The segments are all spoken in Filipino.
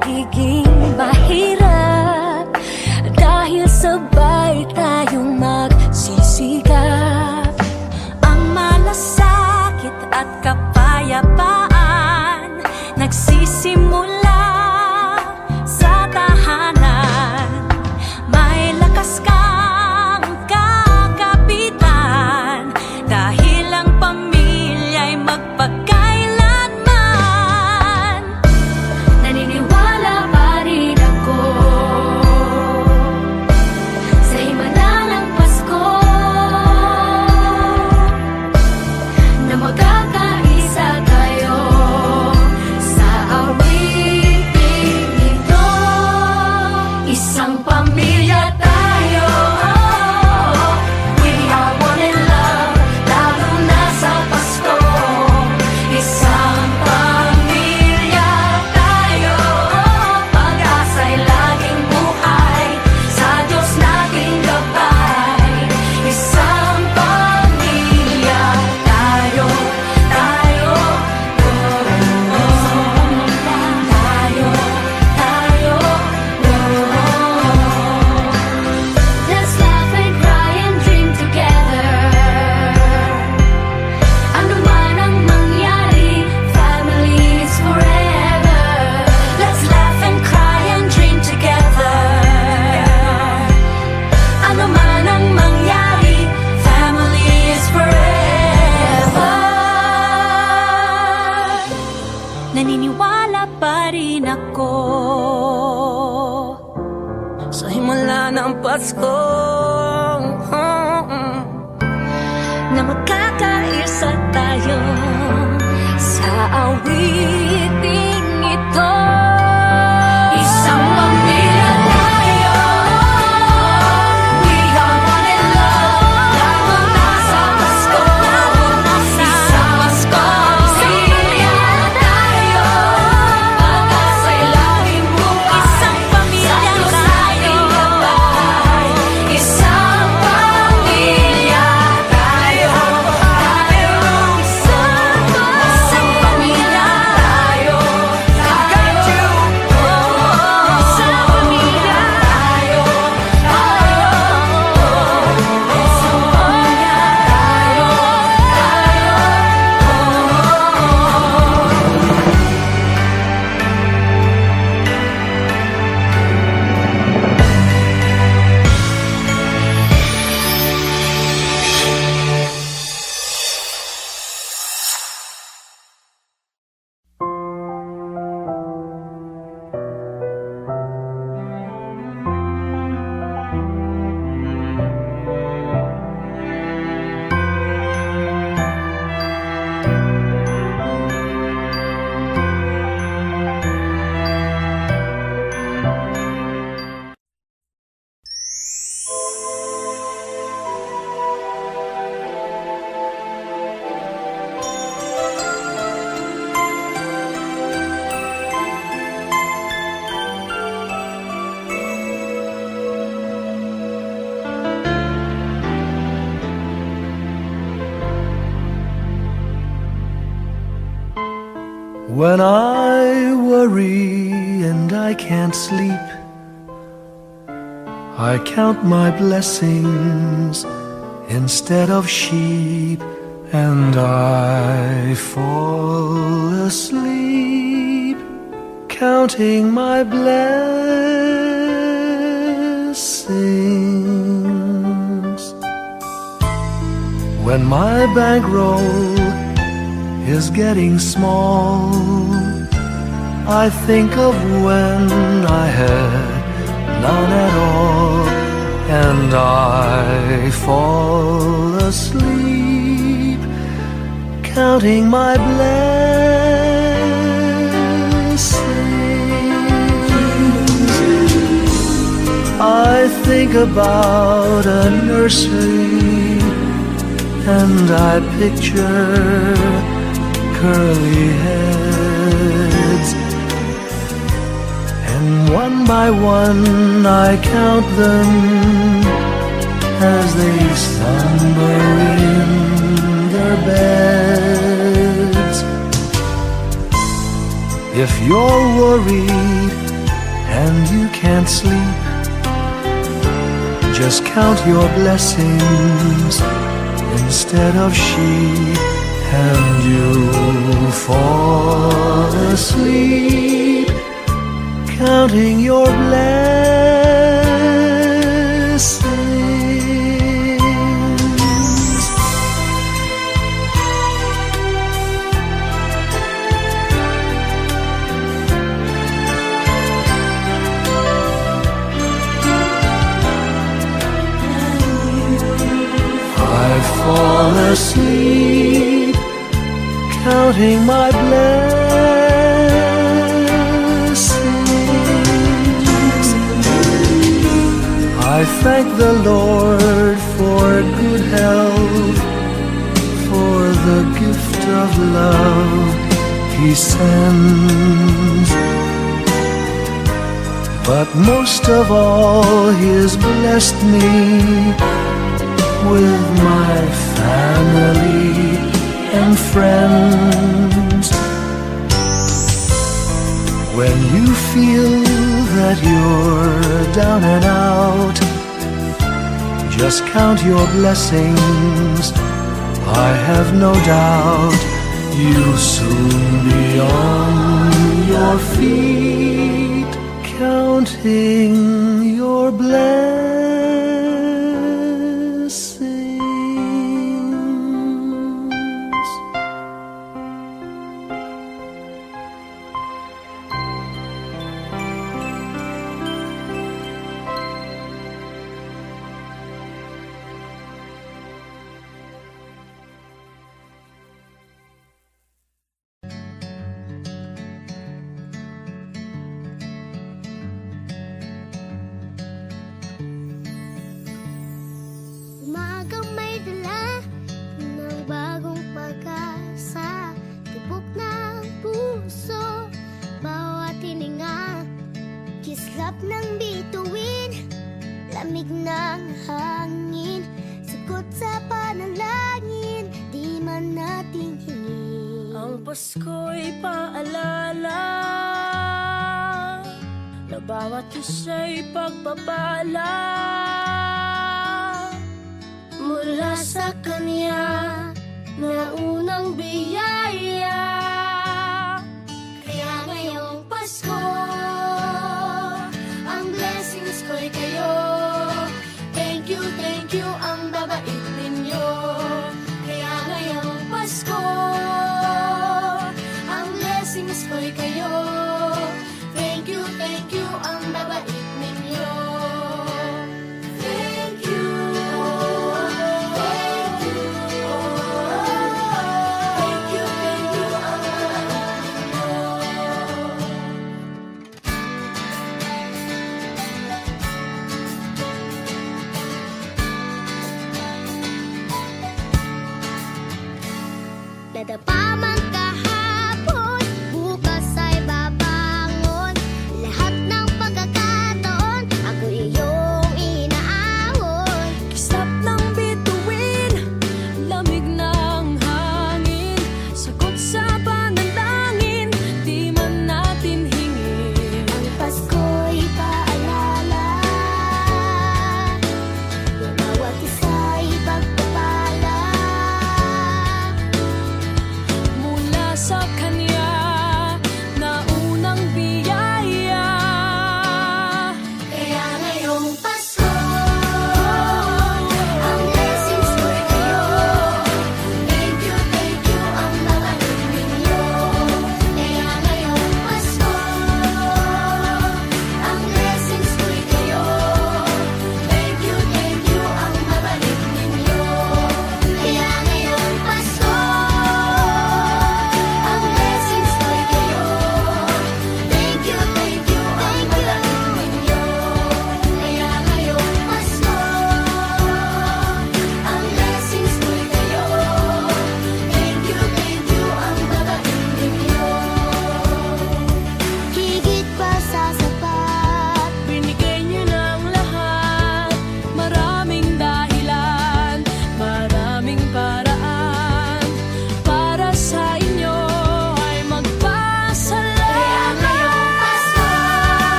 magiging mahirap dahil sabay tayong magsisikap. Ang malasakit at kapayapaan nagsisimula sa tahanan. May lakas kang kakapitan dahil ang pamilya'y magpakailanman. Naniniwala pa rin ako sa himala ng Pasko na magkakaisa tayo sa awiting ito. Isang pamilya tayo, we are one in love, lalo na sa Pasko. Isang pamilya tayo, pag-asa'y laging buhay, sa Diyos nating gabay. Isang pamilya tayo, tayo, Let's laugh and cry and dream together. Ano man ang mangyari, family is forever. Let's laugh and cry and dream together. Ano man ang mangyari, family is forever. Naniniwala pa rin ako sa himala ng Pasko na magkakaisa tayo sa awiting ito. Isang pamilya tayo, we are one in love, lalo na sa Pasko. Isang pamilya tayo, pag-asa'y laging buhay, isang pamilya tayo. Isang pamilya tayo, isang pamilya tayo, isang pamilya tayo, When I worry and I can't sleep, I count my blessings instead of sheep, and I fall asleep counting my blessings. When my bankroll is getting small, I think of when I had none at all, and I fall asleep counting my blessings. I think about a nursery, and I picture curly heads, and one by one I count them as they slumber in their beds. If you're worried and you can't sleep, just count your blessings instead of sheep, and you'll fall asleep counting your blessings. I fall asleep counting my blessings. I thank the Lord for good health, for the gift of love He sends. But most of all, He has blessed me with my family and friends. When you feel that you're down and out, just count your blessings. I have no doubt you'll soon be on your feet, counting your blessings. Umagang may dala ng bagong pag-asa, tibok ng puso, bawat hininga, kislap ng bituin, lamig ng hangin, sagot sa panalangin, di man nating hingin. Ang Pasko'y paalala na bawat isa'y pagpapala mula sa Kanya na unang biyaya. Kaya ngayong Pasko, ang blessings ko'y kayo. Thank you ang babait ninyo. Kaya ngayong Pasko, ang blessings ko'y kayo. Thank you ang babait ninyo. Thank you, thank you, thank you, thank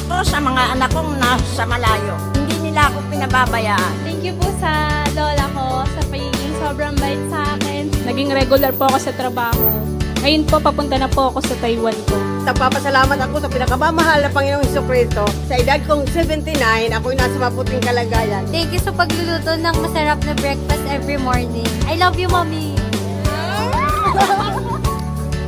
ako sa mga anak kong nasa malayo. Hindi nila ako pinababayaan. Thank you po sa lola ko sa pagiging sobrang bait sa akin. Naging regular po ako sa trabaho. Ngayon po, papunta na po ako sa Taiwan po. Nagpapasalamat ako sa pinakamamahal na Panginoong Jesucristo. Sa edad kong 79, ako'y nasa maputing kalagayan. Thank you sa pagluluto ng masarap na breakfast every morning. I love you, Mommy!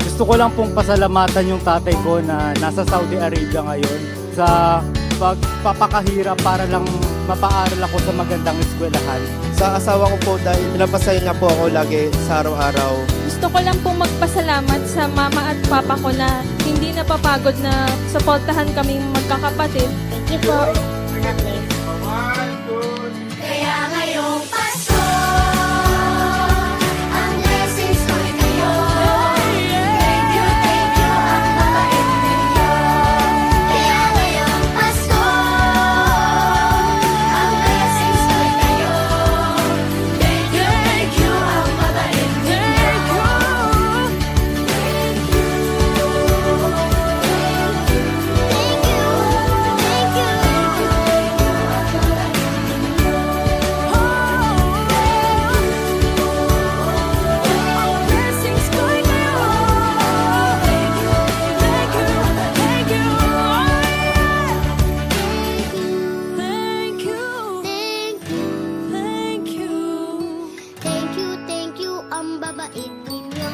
Gusto ko lang pong pasalamatan yung tatay ko na nasa Saudi Arabia ngayon sa pagpapakahirap para lang mapaaral ako sa magandang eskwelahan. Sa asawa ko po dahil pinapasaya niya po ako lagi sa araw-araw. Gusto ko lang pong magpasalamat sa mama at papa ko na hindi napapagod na suportahan kaming magkakapatid. Thank you po. Kaya ngayong Pasko, ang blessings ko'y kayo. Thank you, ang mabait ninyo. Kaya ngayong Pasko, ang blessings ko'y kayo. Thank you, ang mabait ninyo. Thank you, ang babait ninyo.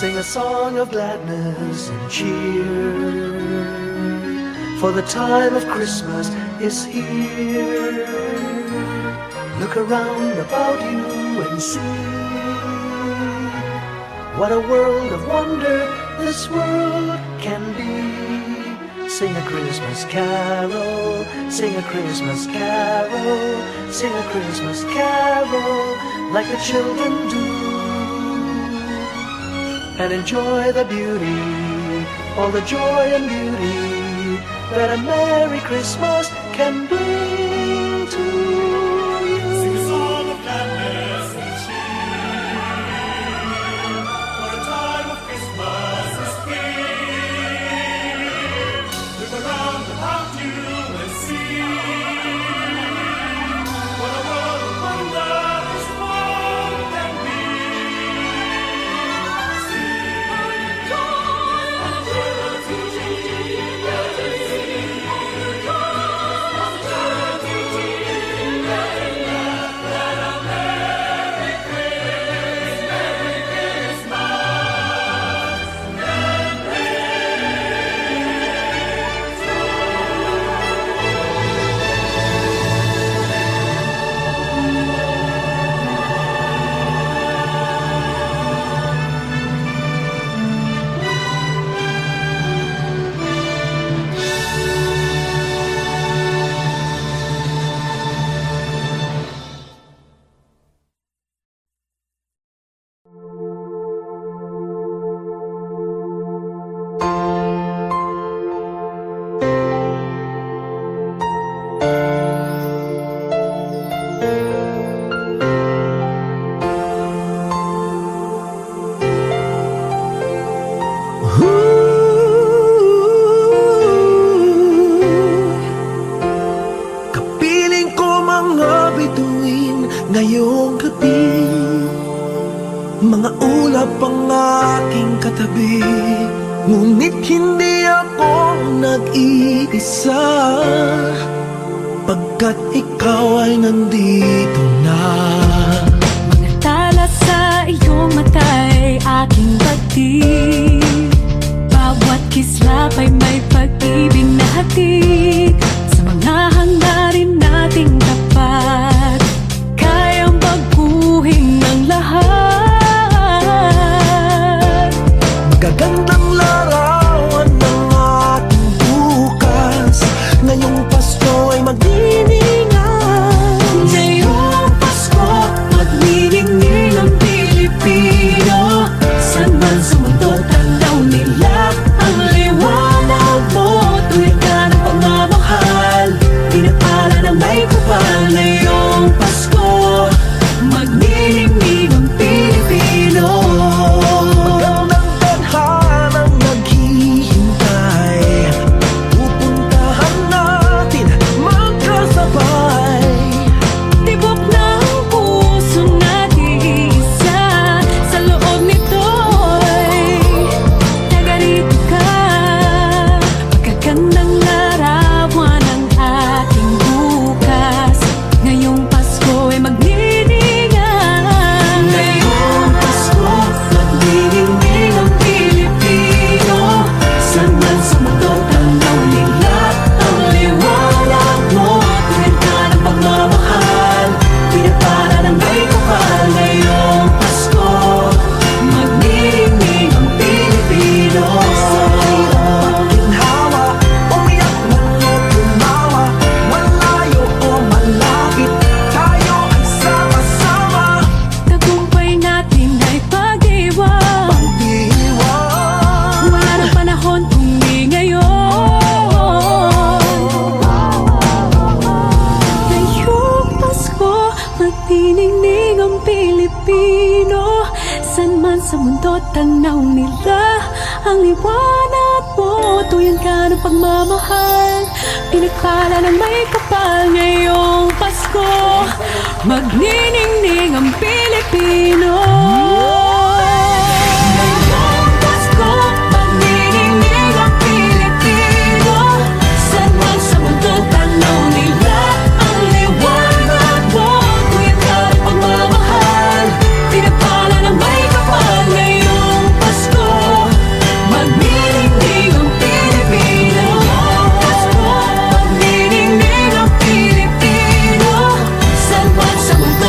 Sing a song of gladness and cheer, for the time of Christmas is here. Look around about you and see what a world of wonder this world can be. Sing a Christmas carol, sing a Christmas carol, sing a Christmas carol like the children do. And enjoy the beauty, all the joy and beauty that a Merry Christmas can bring to you. Sing a song of gladness and cheer, for a time of Christmas is here. Look around about you and see what a world of wonder this world can be. Kapiling ko mga bituin ngayong gabi, mga ulap ang aking katabi, ngunit hindi ako nag-iisa. pagkat ikaw ay nandito na. Mga tala sa iyong mata'y aking pagtig. Bawat kislap ay may pag-ibig na hatid. Sa mga hangarin nating tapat, kayang baguhin ng lahat. Magagandang larawan ng ating bukas. Ngayong Pasko ay magdiningan. Ngayong Pasko, magniningning ang Pilipino. San man sa mundo, tanaw nila ang liwanag mo. Tuwid ka ng pagmamahal, pinapala ng may kapal. Ngayong Pasko, magniningning ang Pilipino. Magandang tadhanang naghihintay, pupuntahan natin magkasabay. Tibok ng puso natin isa, sa loob nito'y tagarito ka. Magagandang larawan ang ating bukas. Ngayong Pasko ay magniningan. Ngayong Pasko, magniningning ang Pilipino. San man sa mundo, tanaw nila ang liwanag mo. Tuwid ka ng pagmamahal, pinapala ng may kapal. Ngayong Pasko, magniningning ang Pilipino. Ginhawa, umiyak man o tumawa, malayo o malapit, tayo ay sama-sama. Tagumpay natin ay pag-iwan. Pag-iwan, Wala ng panahon kung di ngayon. Ngayong Pasko, magniningning ang Pilipino. San man sa mundo, tanaw nila ang liwanag mo. Tuyan ka ng pagmamahal, pinagpala ng may kapal. Ngayong Pasko, magniningning ang Pilipino. Ngayong Pasko, magniningning ang Pilipino. San man sa mundo, tanaw nila ang liwanag mo. Tuyan ka ng pagmamahal, pinagpala ng may kapal. Ngayong Pasko, magniningning ang Pilipino. Pasko, magniningning ang Pilipino. San man sa mundo,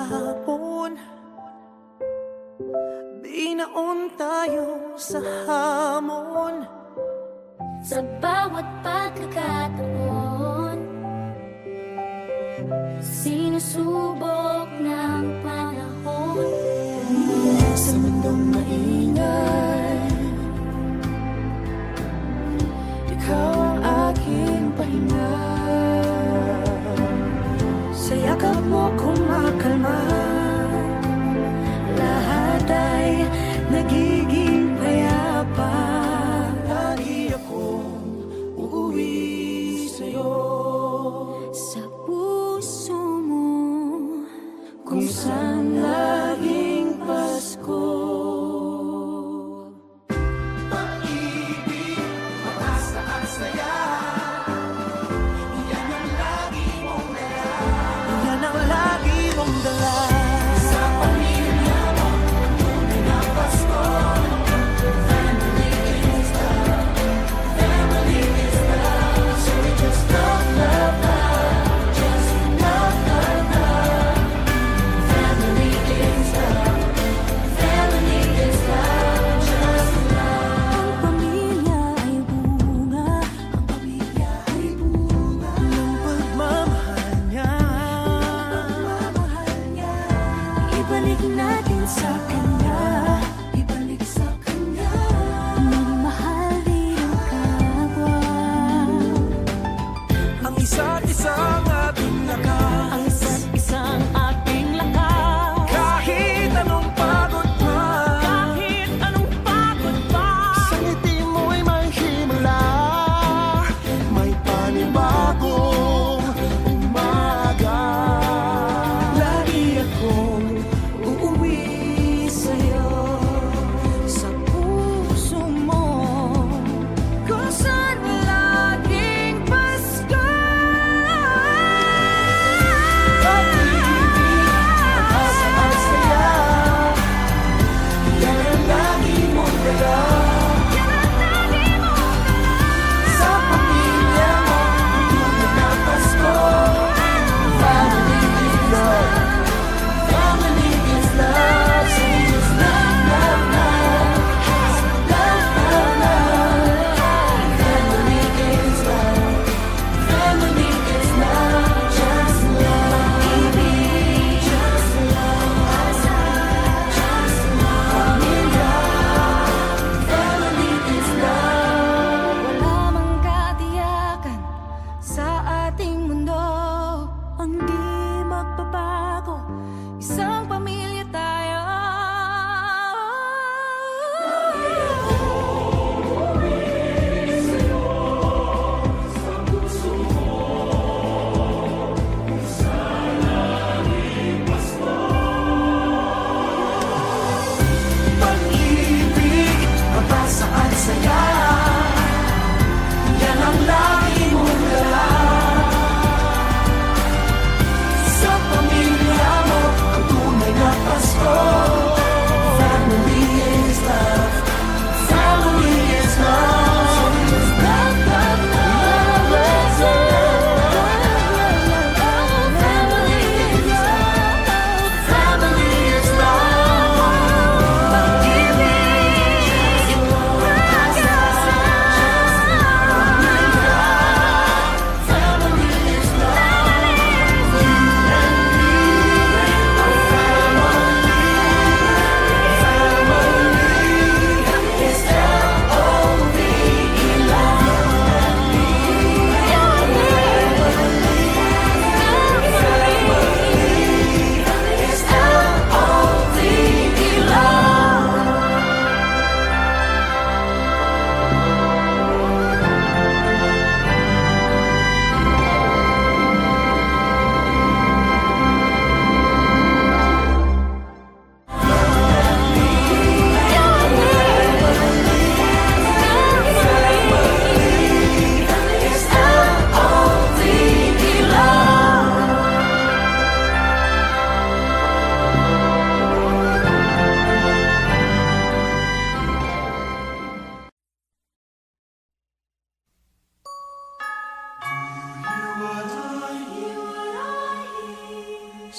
hapon, binaon tayo sa hamon. Sa bawat pagkakataon, sinusubok ng panahon. Sa mundong maingay, ikaw ang aking pahinga. Sa yakap mo kumakalma, lahat ay nagiging payapa. Lagi akong uuwi sa'yo, Sa puso mo, kung saan laging Pasko. Pag-ibig, pag-asa at saya, yan ang lagi mong dala. Yan ang lagi mong dala. Sa pamilya mo, tunay na Pasko. Family is love, family is love. So we just love, love, love, just love, love, love. Family is love, family is love, just love. ang pamilya ay bunga, ang pamilya ay bunga Ng pagmamahal niya, ibalik natin sa kanya, ibalik sa kanya. Magmahal din ang kapwa, ang isa't isang ating lakas. ang isa't isang ating lakas. Kahit anong pagod pa, Kahit anong pagod pa, sa ngiti mo'y may himala. May panibagong umaga. Lagi akong uuwi sa'yo, sa puso mo, kung saan laging Pasko. pag-ibig, pag-asa at saya, yan ang lagi mong dala. Sa pamilya mo, tunay na Pasko. Family is love,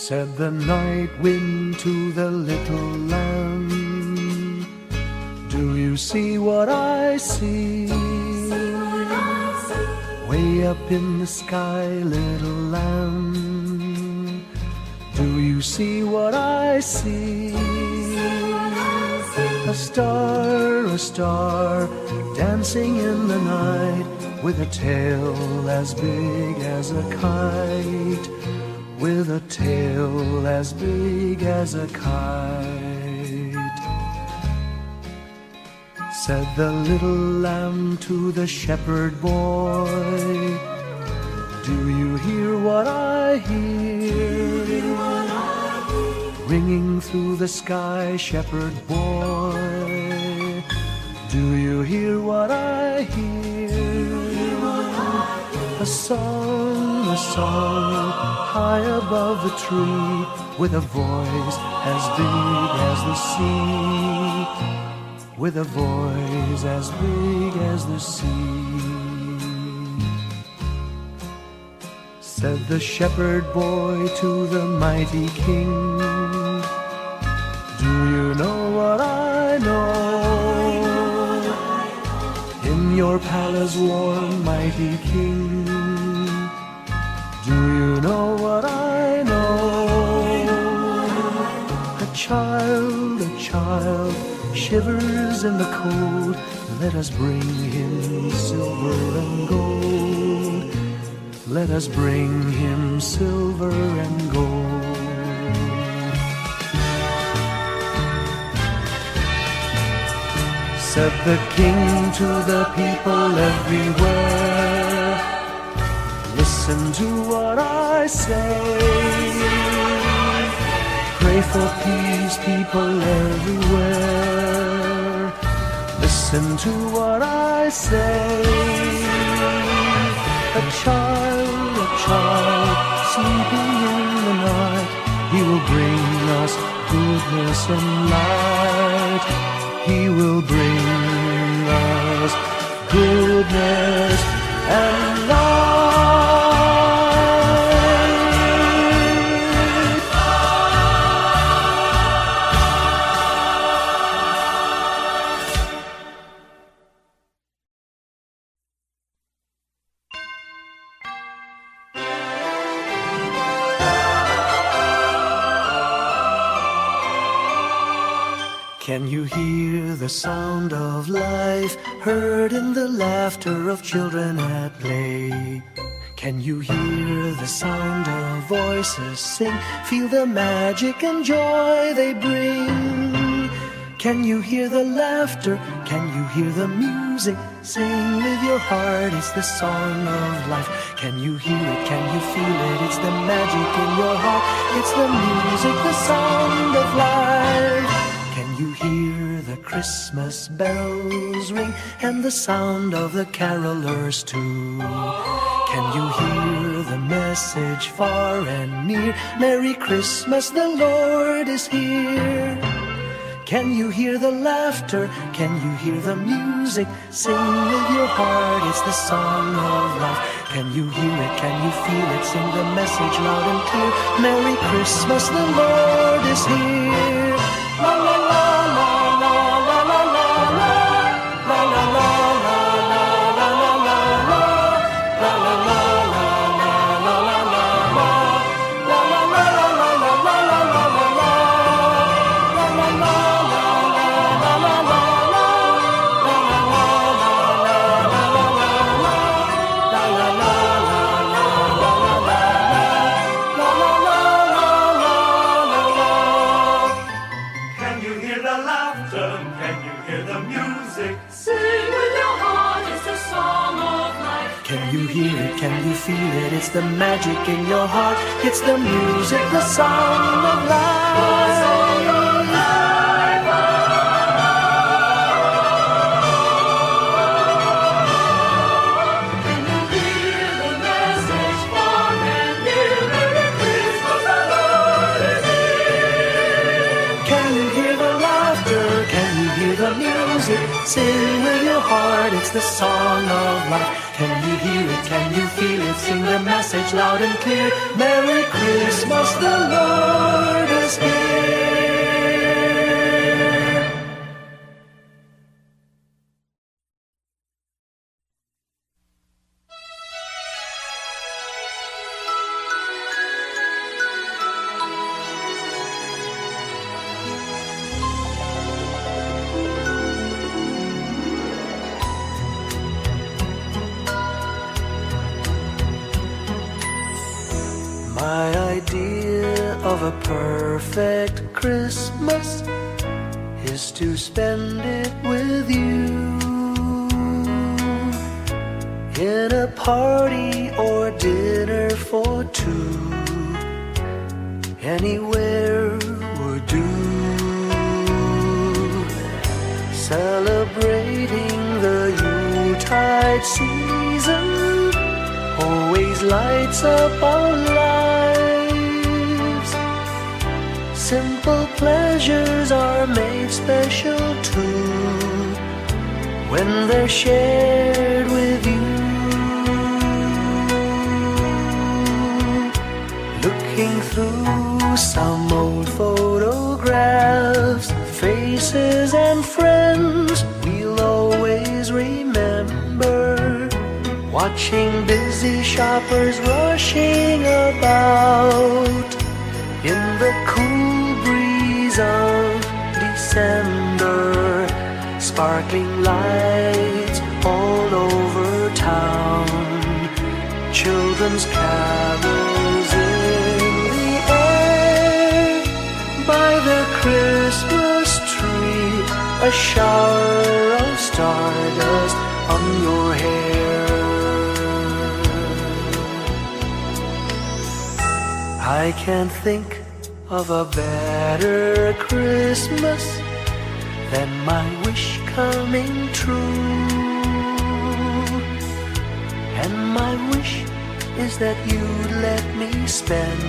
Said the night wind to the little lamb, do you see what I see? Way up in the sky, little lamb, do you see what I see? A star, dancing in the night, with a tail as big as a kite, with a tail as big as a kite. Said the little lamb to the shepherd boy, do you hear what I hear? Ringing through the sky, shepherd boy, do you hear what I hear? A song, high above the tree, with a voice as big as the sea, with a voice as big as the sea. Said the shepherd boy to the mighty king, do you know what I know? In your palace warm, mighty king, do you know what I know? A child shivers in the cold, let us bring him silver and gold. Let us bring him silver and gold. Said the king to the people everywhere, listen to what I say. Pray for peace, people everywhere. Listen to what I say. A child, sleeping in the night, he will bring us goodness and light. He will bring us goodness and light. Can you hear the sound of life heard in the laughter of children at play? Can you hear the sound of voices sing, feel the magic and joy they bring? Can you hear the laughter? Can you hear the music? Sing with your heart, it's the song of life. Can you hear it? Can you feel it? It's the magic in your heart. It's the music, the sound of life. Can you hear the Christmas bells ring and the sound of the carolers too? Can you hear the message far and near? Merry Christmas, the Lord is here. Can you hear the laughter? Can you hear the music? Sing with your heart, it's the song of life. Can you hear it? Can you feel it? Sing the message loud and clear. Merry Christmas, the Lord is here. La la la la la la la la la la la la la la la la Can you feel it? It's the magic in your heart. It's the music, the sound of life. Can you hear the message far and near? Merry Christmas, the Lord is here. Can you hear the laughter? Can you hear the music? Sing with your heart. heart, it's the song of life. Can you hear it? Can you feel it? Sing the message loud and clear. Merry Christmas, the Lord is here. My idea of a perfect Christmas is to spend it with you, in a party or dinner for two. Anywhere would do. Celebrating the Yuletide season always lights up our lives. Simple pleasures are made special too when they're shared with you. Looking through some old photographs, faces and friends we'll always remember. Watching busy shoppers rushing about in the cool breeze of December. Sparkling lights all over town, children's carols in the air. By the Christmas tree, a shower of stardust on your hair. I can't think of a better Christmas than my wish coming true. And my wish is that you'd let me spend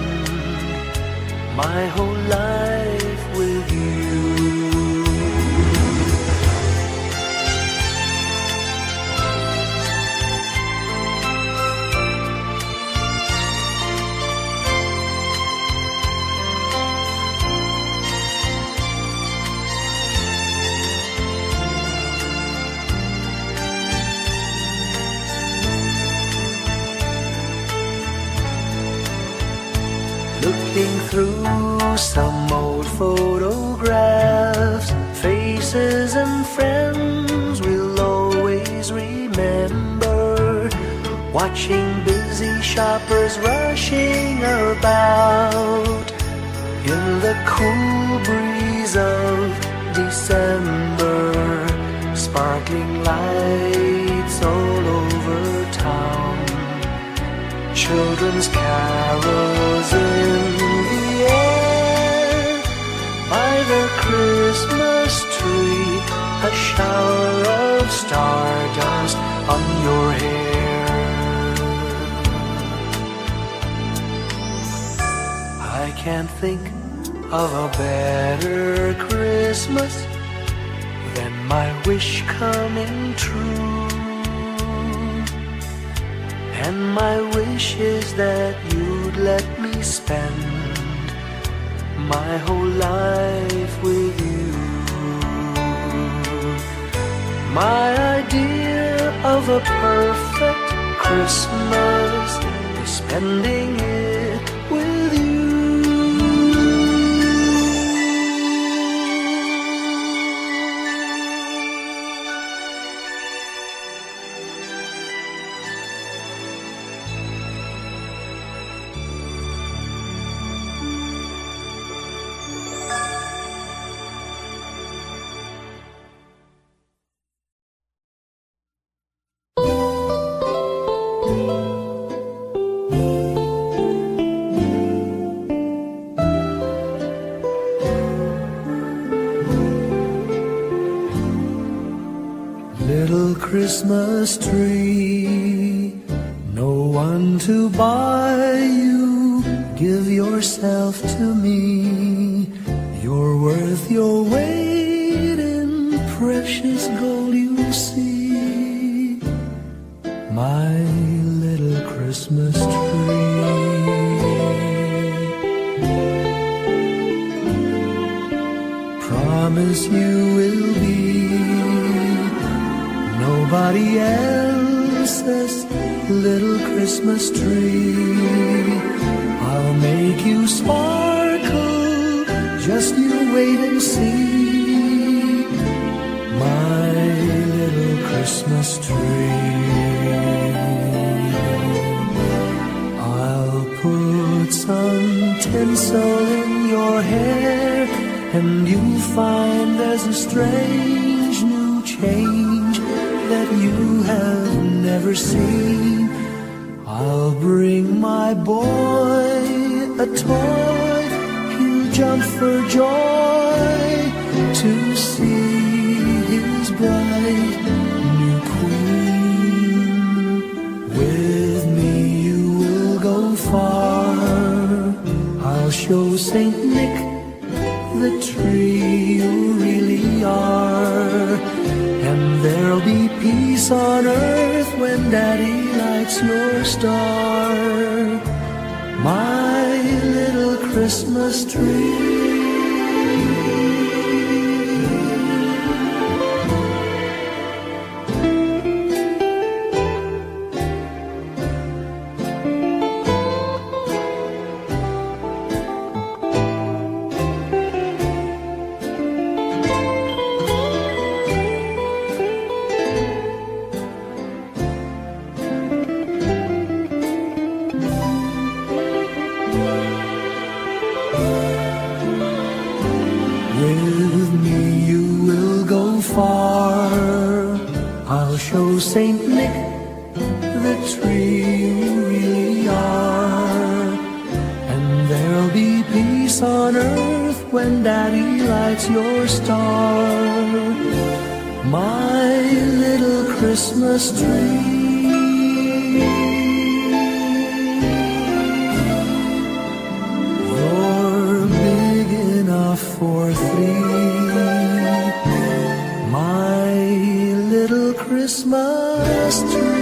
my whole life with you. Looking through some old photographs, faces and friends we'll always remember. Watching busy shoppers rushing about in the cool breeze of December. Sparkling lights all over town, children's carols in the air. By the Christmas tree, a shower of stardust on your hair. I can't think of a better Christmas than my wish coming true. And my wish is that you'd let me spend my whole life with you. My idea of a perfect Christmas is spending it with you. Little Christmas tree, no one to buy you. Give yourself to me. You're worth your weight in precious gold, you see. promise you will be nobody else's little Christmas tree. I'll make you sparkle, just you wait and see, my little Christmas tree. I'll put some tinsel in your hair, and you'll find there's a strange new change that you have never seen. I'll bring my boy a toy, he'll jump for joy to see his bright new queen. With me you will go far, I'll show Saint Nick the tree you really are, and there'll be peace on earth when Daddy lights your star, my little Christmas tree. With me you will go far, I'll show Saint Nick the tree you really are, and there'll be peace on earth when Daddy lights your star, my little Christmas tree. For three, my little Christmas tree.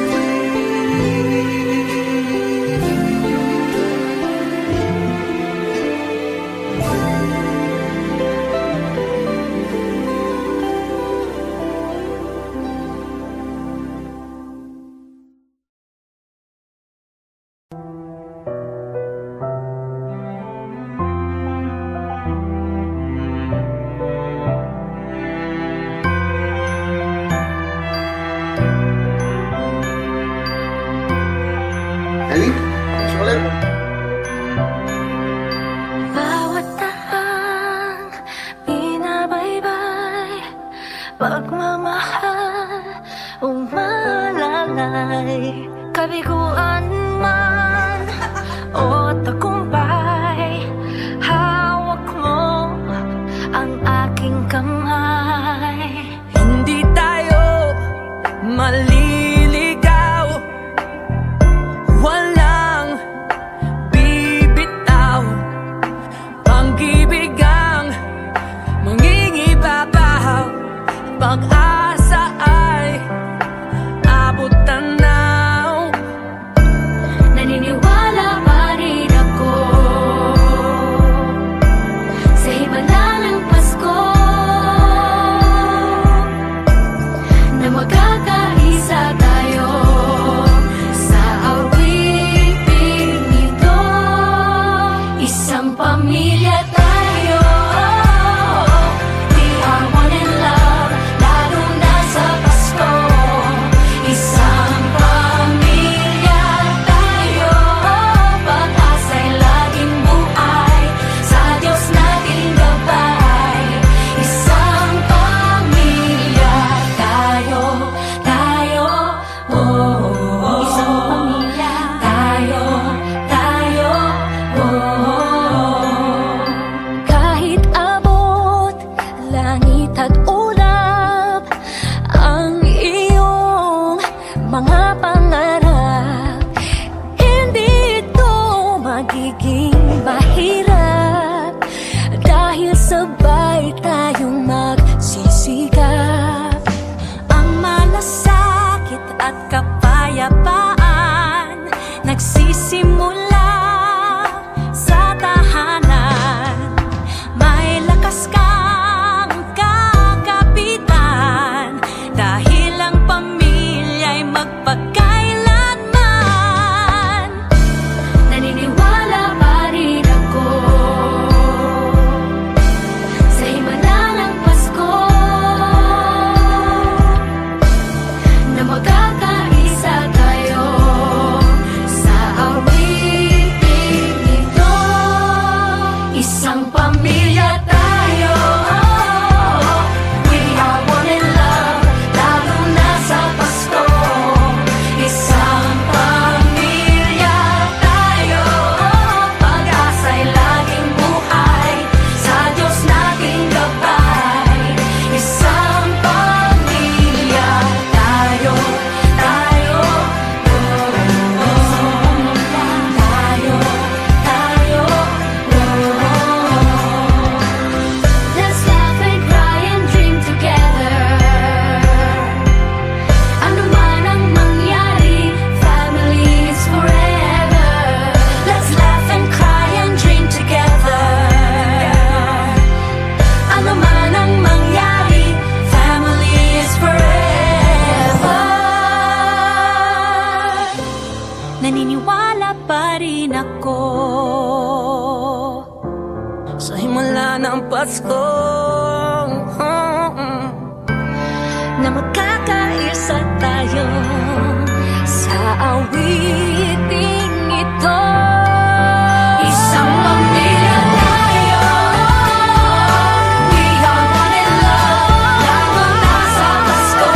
Bawat tahang binabaybay, pagmamahal umalalay, kabiguan man o tagumpay, hawak mo ang aking kamay. Hindi tayo maliligaw, walang bibitaw, pag-ibig ang mangingibabaw, pag-asa ay abot tanaw. Naniniwala pa rin ako sa himala ng Pasko, na magkakaisa tayo sa awiting nito. Isang pamilya tayo, we are one in love, lalo na sa Pasko. Isang pamilya tayo, pag-asa'y laging buhay, sa Diyos nating gabay. Isang pamilya tayo, oh. Isang pamilya tayo, oh. Kahit abot langit at ulap ang iyong mga pangarap, hindi ito magiging mahirap, dahil sabay tayong magsisikap. Ang malasakit at kapayapaan nagsisimula sa tahanan. May lakas kang pamilya tayo. We are one in love, lalo na sa Pasko. Isang pamilya tayo, pag-asa'y laging buhay, sa Diyos nating gabay. Isang pamilya tayo, tayo, tayo, tayo. Let's laugh and cry and dream together. Ano man ang mangyari, family is forever. Let's laugh and cry and dream together. Ano man ang mangyari, family is forever. Naniniwala pa rin ako sa himala ng Pasko, na magkakaisa tayo sa awiting ito. Isang pamilya tayo, we are one in love, lalo na sa Pasko.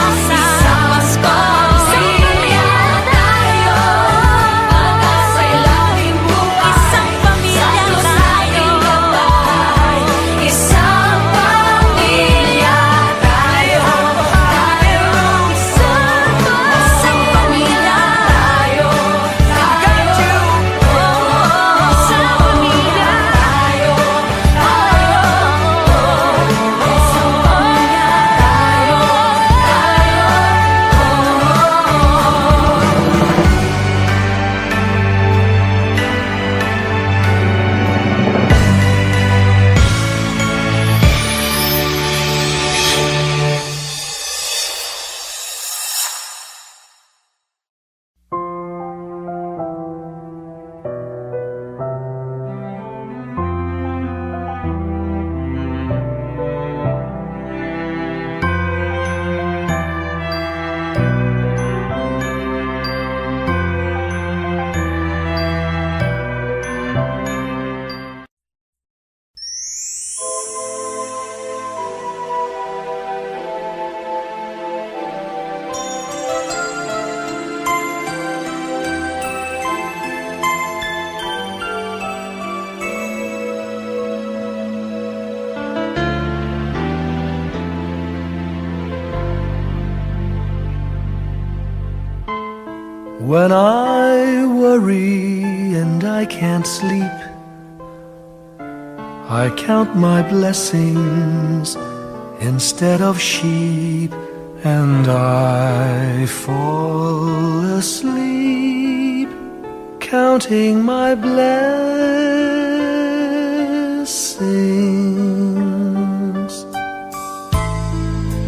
Isang pamilya tayo, pag-asa'y laging buhay, isang pamilya tayo. Isang pamilya tayo, isang pamilya tayo. When I worry and I can't sleep, I count my blessings instead of sheep, and I fall asleep counting my blessings.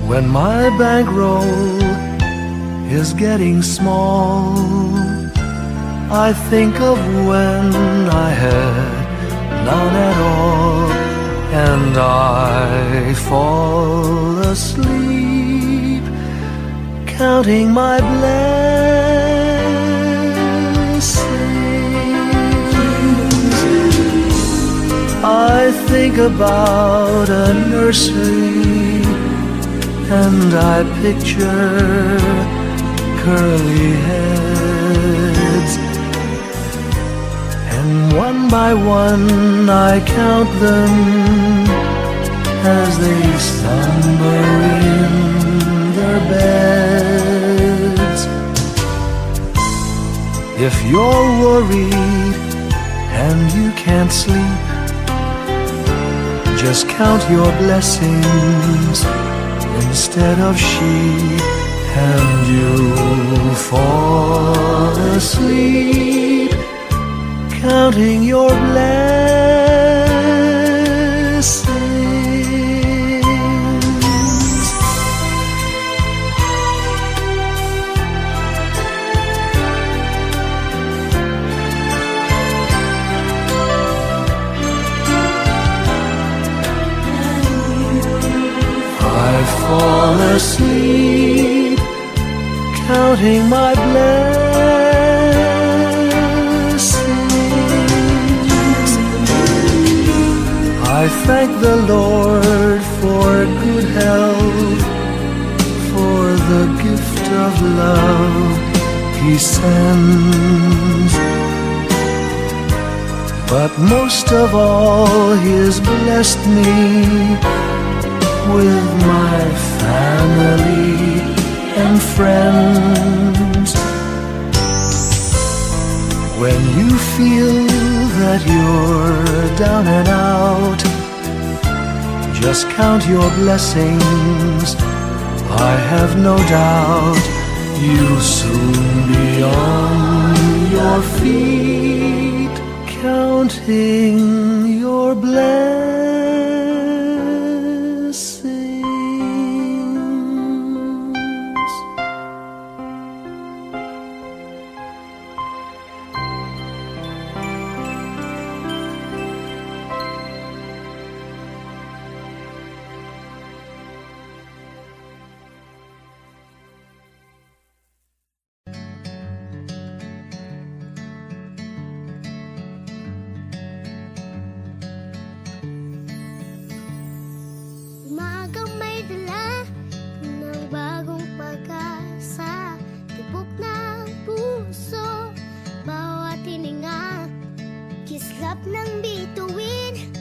When my bankroll is getting small, I think of when I had none at all, and I fall asleep counting my blessings. I think about a nursery, and I picture curly heads, and one by one I count them as they slumber in their beds. If you're worried and you can't sleep, just count your blessings instead of sheep, and you'll fall asleep counting your blessings. I fall asleep counting my blessings. I thank the Lord for good health, for the gift of love He sends. But most of all, He has blessed me with my family and friends. When you feel that you're down and out, just count your blessings. I have no doubt you'll soon be on your feet, counting your blessings. Umagang may dala ng bagong pag-asa, tibok ng puso, bawat hininga, kislap ng bituin,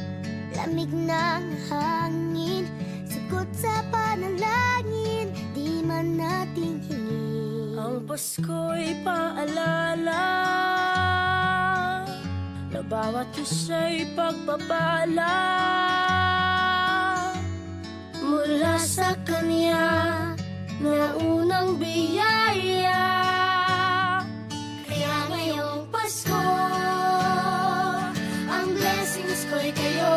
lamig ng hangin, sagot sa panalangin, di man natin hingin. Ang Pasko'y paalala na bawat isa'y pagpapala mula sa Kanya na unang biyaya. Kaya ngayong Pasko, ang blessings ko'y kayo.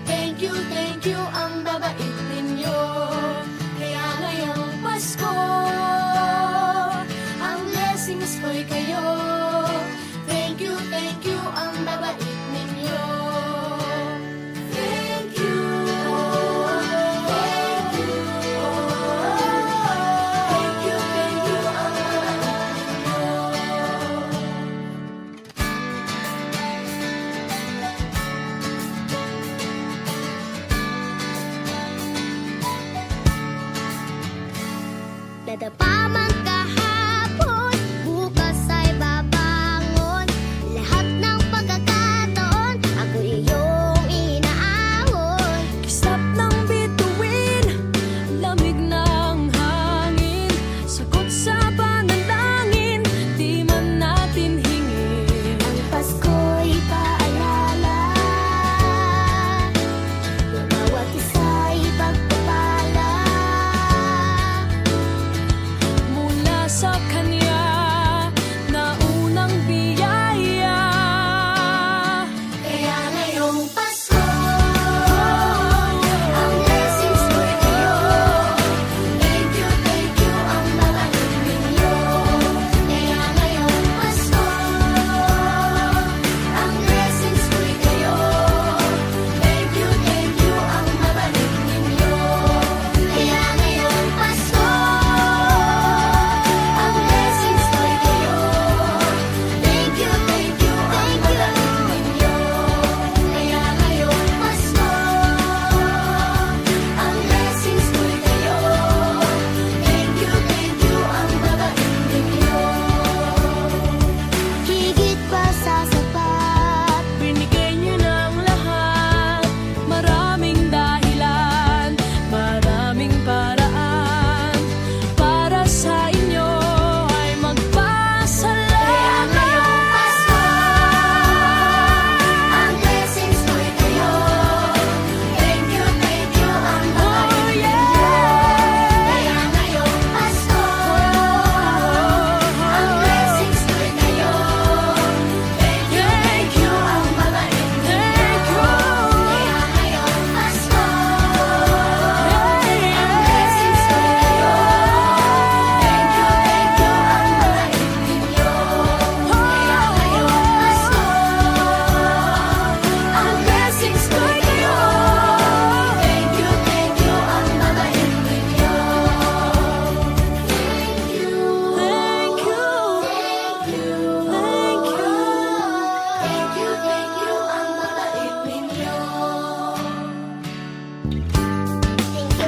Thank you, ang babait ninyo. Kaya ngayong Pasko, ang blessings ko'y kayo. Thank you, ang babait ninyo. Thank you. Dadapa man kahapon, bukas ay babangon. Lahat ng pagkakataon, ako iyong inaahon. Kislap ng bituin, lamig ng hangin, sagot sa panalangin, di man natin hingin. Ang Pasko'y paalala na bawat isa'y pagpapala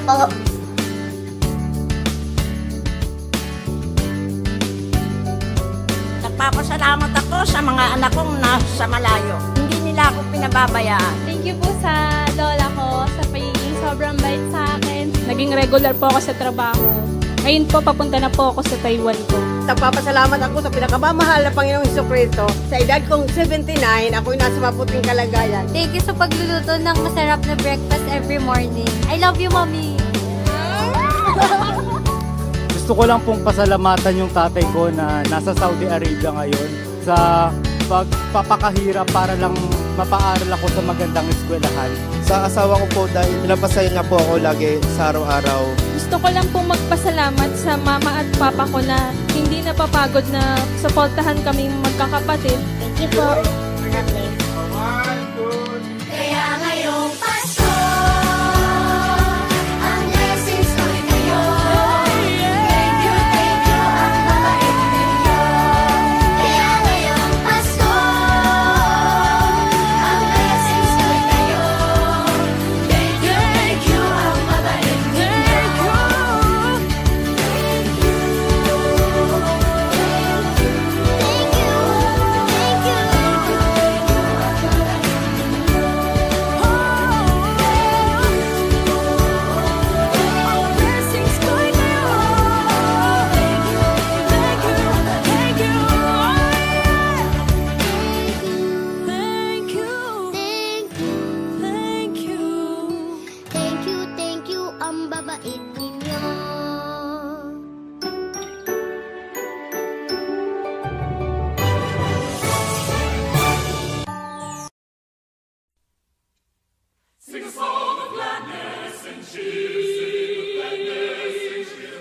po. Nagpapasalamat ako sa mga anak kong nasa malayo. Hindi nila ako pinababayaan. Thank you po sa lola ko sa pagiging sobrang bait sa akin. Naging regular po ako sa trabaho. Ngayon po, papunta na po ako sa Taiwan ko. Nagpapasalamat ako sa pinakamamahal na Panginoong Jesucristo. Sa edad kong 79, ako'y nasa mabuting kalagayan. Thank you sa pagluluto ng masarap na breakfast every morning. I love you, Mommy. Gusto ko lang pong pasalamatan yung tatay ko na nasa Saudi Arabia ngayon sa pagpapakahirap para lang mapaaral ako sa magandang eskwelahan. Sa asawa ko po dahil pinapasaya niya po ako lagi sa araw-araw. Gusto ko lang po magpasalamat sa mama at papa ko na hindi napapagod na suportahan kaming magkakapatid. Thank you po. Kaya ngayong Pasko, ang blessings ko'y kayo. Thank you, ang mabait ninyo. Kaya ngayong Pasko, ang blessings ko'y kayo. Thank you, ang mabait ninyo. Thank you, ang babait ninyo. Sing a song of gladness and cheer.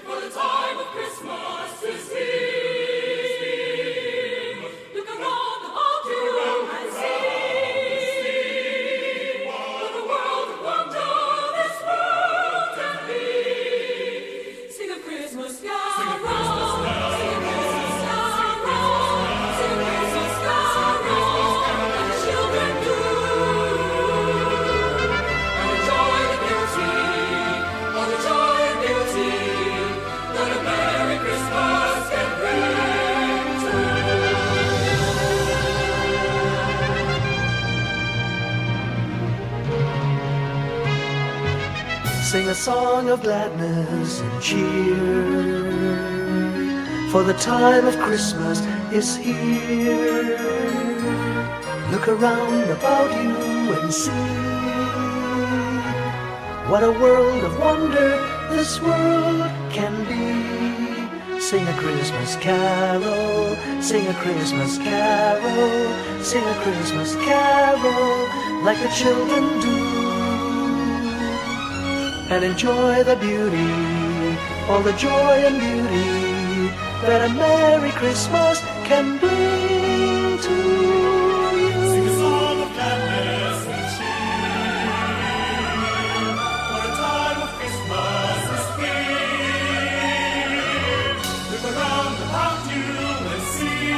For the time of Christmas is here. Look around about you and see what a world of wonder this world can be. Sing a Christmas carol. Sing a Christmas carol. Sing a Christmas carol. Sing a Christmas carol. Let the children do. Sing a song of gladness and cheer, for the time of Christmas is here. Look around about you and see what a world of wonder this world can be. Sing a Christmas carol, sing a Christmas carol, sing a Christmas carol like the children do. And enjoy the beauty, all the joy and beauty that a Merry Christmas can bring to you. Sing a song of gladness and cheer, for a time of Christmas is here. Look around about you and see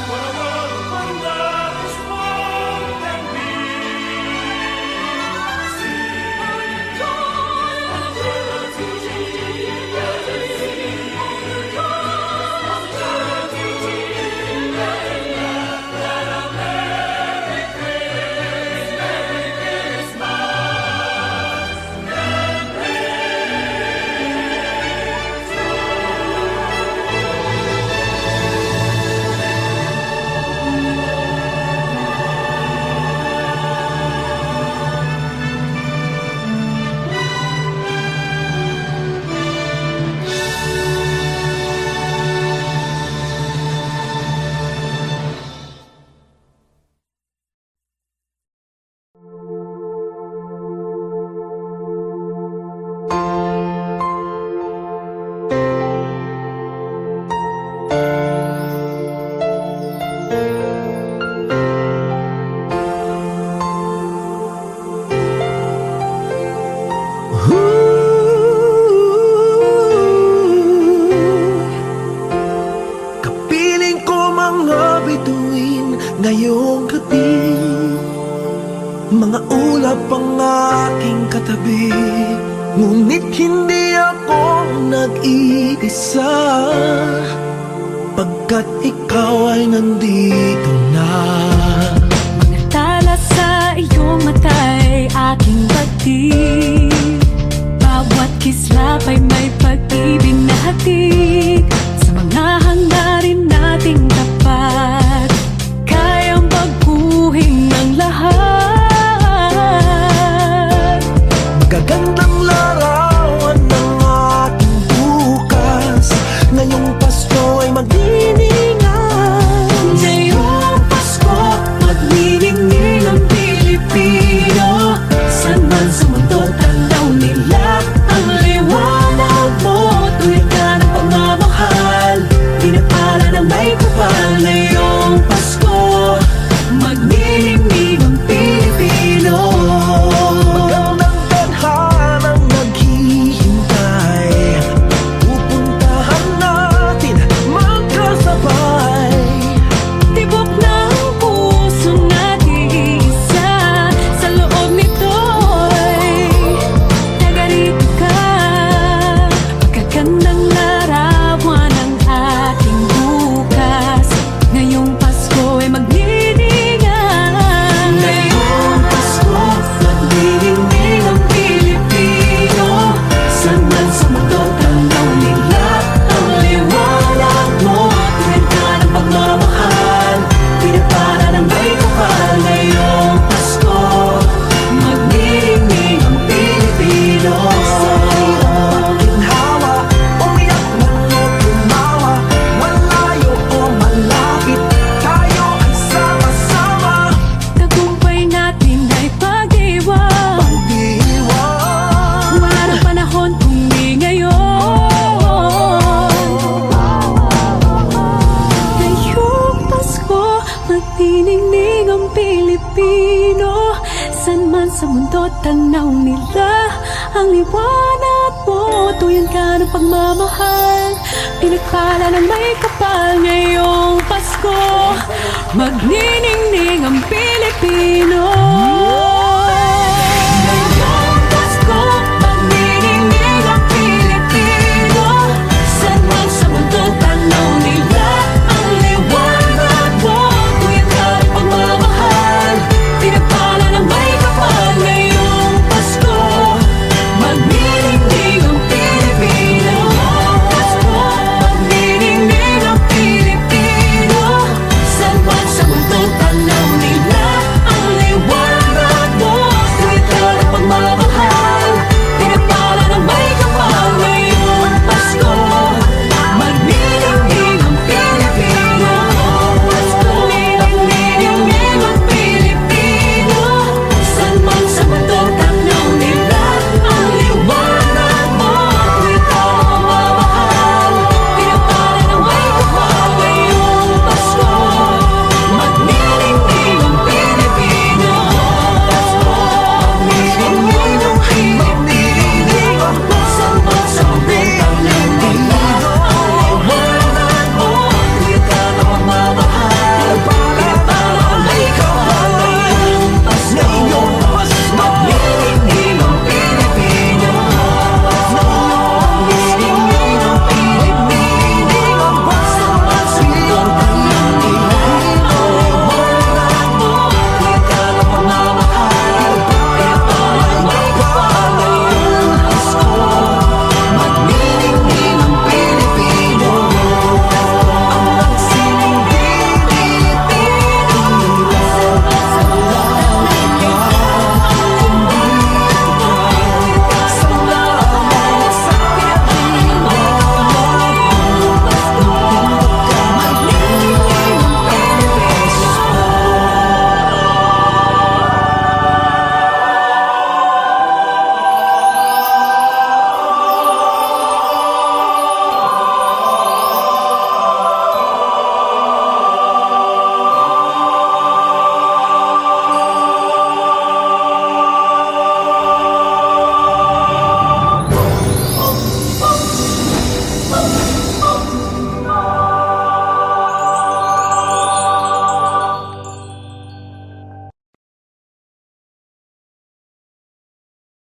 what a world of wonder this world can be. See, Mga ulap ang aking katabi, ngunit hindi ako nag-iisa, pagkat ikaw ay nandito na. Mga tala sa iyong mata'y aking pagtig, bawat kislap ay may pag-ibig na hatid. Sa mga hangarin nating tapat, kayang baguhin ang lahat. Magagandang larawan ng ating bukas, ngayong Pasko ay magdiningan. Ngayong Pasko, magniningning ang Pilipino. San man sa mundo, tanaw nila ang liwanag mo. Tuwid ka ng pagmamahal, pinapala ng may kapal. Ngayong Pasko, magniningning ang Pilipino. Magandang tadhanang naghihintay, pupuntahan natin magkasabay. Tibok ng puso natin isa, sa loob nito'y tagarito ka. Magagandang larawan ang ating bukas, ngayong Pasko ay magniningan. Ngayong Pasko, magniningning ang Pilipino. San man sa mundo, tanaw nila ang liwanag mo. Tuwid ka ng pagmamahal, pinapala ng may kapal. Ngayong Pasko, magniningning ang Pilipino. Sa hirap ginhawa, umiyak man o tumawa, malayo o malapit, tayo ay sama-sama. Tagumpay natin ay pag-iwan, Pag-iwan, wala ng panahon kung di ngayon. Ngayong Pasko, magniningning ang Pilipino. San man sa mundo, tanaw nila ang liwanag mo. Tuyan ka ng pagmamahal, pinagpala ng may kapal. Ngayong Pasko, magniningning ang Pilipino.